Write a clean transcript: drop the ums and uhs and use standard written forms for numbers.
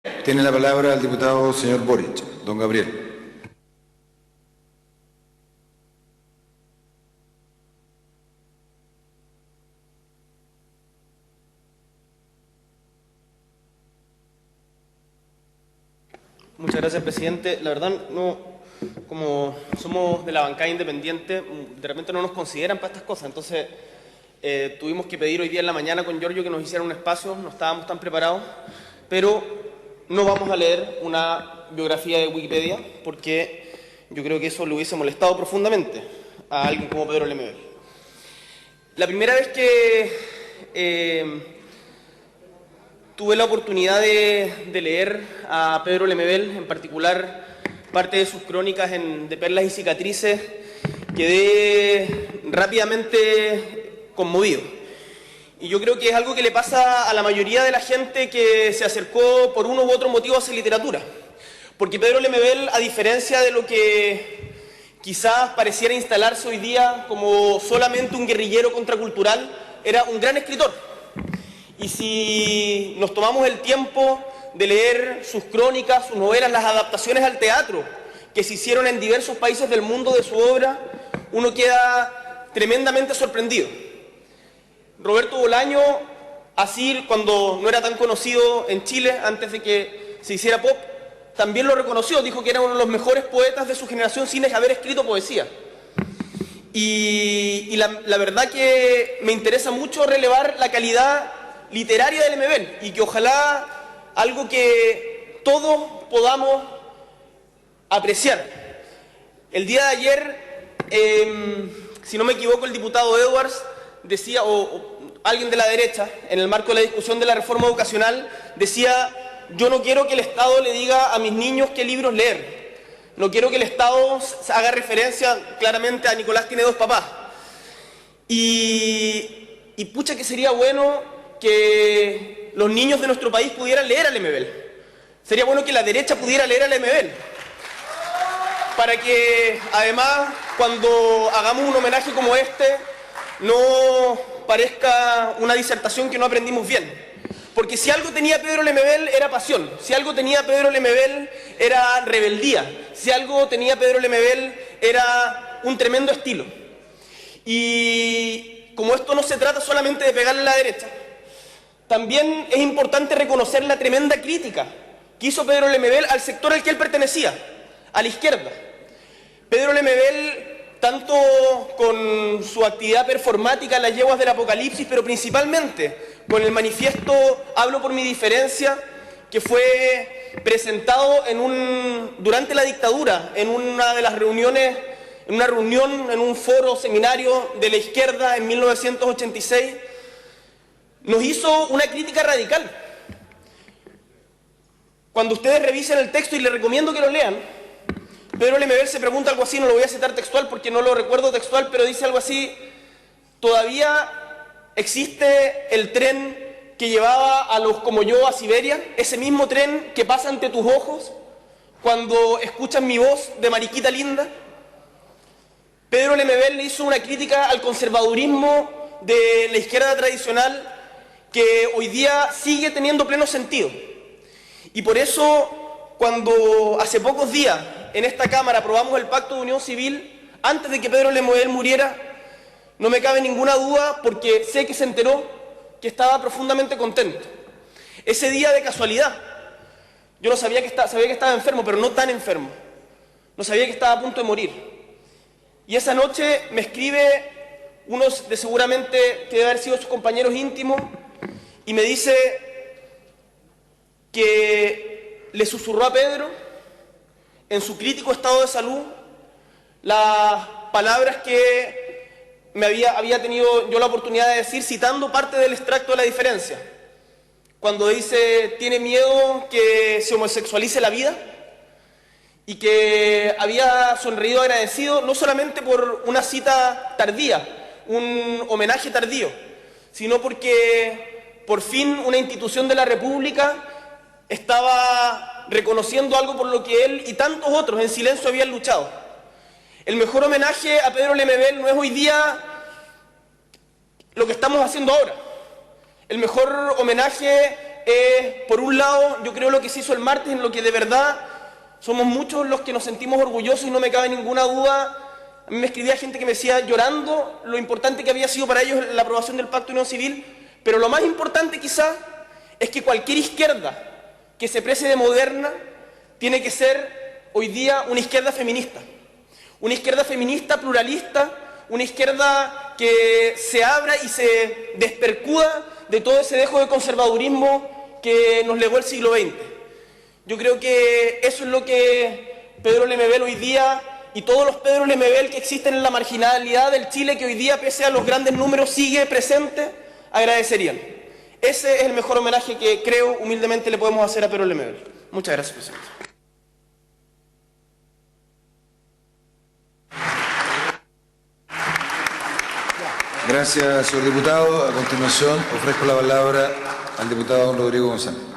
Tiene la palabra el diputado señor Boric. Don Gabriel. Muchas gracias, presidente. La verdad, no, como somos de la bancada independiente, de repente no nos consideran para estas cosas. Entonces, tuvimos que pedir hoy día en la mañana con Giorgio que nos hiciera un espacio, no estábamos tan preparados, pero no vamos a leer una biografía de Wikipedia porque yo creo que eso le hubiese molestado profundamente a alguien como Pedro Lemebel. La primera vez que tuve la oportunidad de leer a Pedro Lemebel, en particular parte de sus crónicas de Perlas y Cicatrices, quedé rápidamente conmovido. Y yo creo que es algo que le pasa a la mayoría de la gente que se acercó por uno u otro motivo a hacer literatura. Porque Pedro Lemebel, a diferencia de lo que quizás pareciera instalarse hoy día como solamente un guerrillero contracultural, era un gran escritor. Y si nos tomamos el tiempo de leer sus crónicas, sus novelas, las adaptaciones al teatro que se hicieron en diversos países del mundo de su obra, uno queda tremendamente sorprendido. Roberto Bolaño, así cuando no era tan conocido en Chile, antes de que se hiciera pop, también lo reconoció, dijo que era uno de los mejores poetas de su generación sin haber escrito poesía. Y la verdad que me interesa mucho relevar la calidad literaria de Lemebel y que ojalá algo que todos podamos apreciar. El día de ayer, si no me equivoco, el diputado Edwards decía, o alguien de la derecha, en el marco de la discusión de la reforma educacional, decía: yo no quiero que el Estado le diga a mis niños qué libros leer, no quiero que el Estado haga referencia claramente a Nicolás tiene dos papás. Y pucha que sería bueno que los niños de nuestro país pudieran leer a Lemebel. Sería bueno que la derecha pudiera leer a Lemebel, para que además cuando hagamos un homenaje como este no parezca una disertación que no aprendimos bien. Porque si algo tenía Pedro Lemebel era pasión, si algo tenía Pedro Lemebel era rebeldía, si algo tenía Pedro Lemebel era un tremendo estilo. Y como esto no se trata solamente de pegarle a la derecha, también es importante reconocer la tremenda crítica que hizo Pedro Lemebel al sector al que él pertenecía, a la izquierda. Pedro Lemebel, tanto con su actividad performática en las yeguas del Apocalipsis, pero principalmente con el manifiesto Hablo por mi diferencia, que fue presentado durante la dictadura, en una de las reuniones, en un foro seminario de la izquierda en 1986, nos hizo una crítica radical. Cuando ustedes revisen el texto, y les recomiendo que lo lean, Pedro Lemebel se pregunta algo así, no lo voy a citar textual porque no lo recuerdo textual, pero dice algo así: ¿todavía existe el tren que llevaba a los como yo a Siberia? Ese mismo tren que pasa ante tus ojos cuando escuchas mi voz de mariquita linda. Pedro Lemebel le hizo una crítica al conservadurismo de la izquierda tradicional que hoy día sigue teniendo pleno sentido. Y por eso, cuando hace pocos días en esta Cámara aprobamos el Pacto de Unión Civil, antes de que Pedro Lemebel muriera, no me cabe ninguna duda, porque sé que se enteró, que estaba profundamente contento. Ese día, de casualidad, yo no sabía sabía que estaba enfermo, pero no tan enfermo. No sabía que estaba a punto de morir. Y esa noche me escribe uno de seguramente que debe haber sido sus compañeros íntimos, y me dice que le susurró a Pedro, en su crítico estado de salud, las palabras que había tenido yo la oportunidad de decir, citando parte del extracto de La diferencia, cuando dice: tiene miedo que se homosexualice la vida, y que había sonreído agradecido no solamente por una cita tardía, un homenaje tardío, sino porque por fin una institución de la República estaba reconociendo algo por lo que él y tantos otros en silencio habían luchado. El mejor homenaje a Pedro Lemebel no es hoy día lo que estamos haciendo ahora. El mejor homenaje por un lado, yo creo lo que se hizo el martes, en lo que de verdad somos muchos los que nos sentimos orgullosos y no me cabe ninguna duda. A mí me escribía gente que me decía llorando lo importante que había sido para ellos la aprobación del Pacto de Unión Civil, pero lo más importante quizás es que cualquier izquierda que se precie de moderna tiene que ser hoy día una izquierda feminista pluralista, una izquierda que se abra y se despercuda de todo ese dejo de conservadurismo que nos legó el siglo XX. Yo creo que eso es lo que Pedro Lemebel hoy día y todos los Pedro Lemebel que existen en la marginalidad del Chile, que hoy día, pese a los grandes números, sigue presente, agradecerían. Ese es el mejor homenaje que creo humildemente le podemos hacer a Pedro Lemebel. Muchas gracias, presidente. Gracias, señor diputado. A continuación, ofrezco la palabra al diputado don Rodrigo González.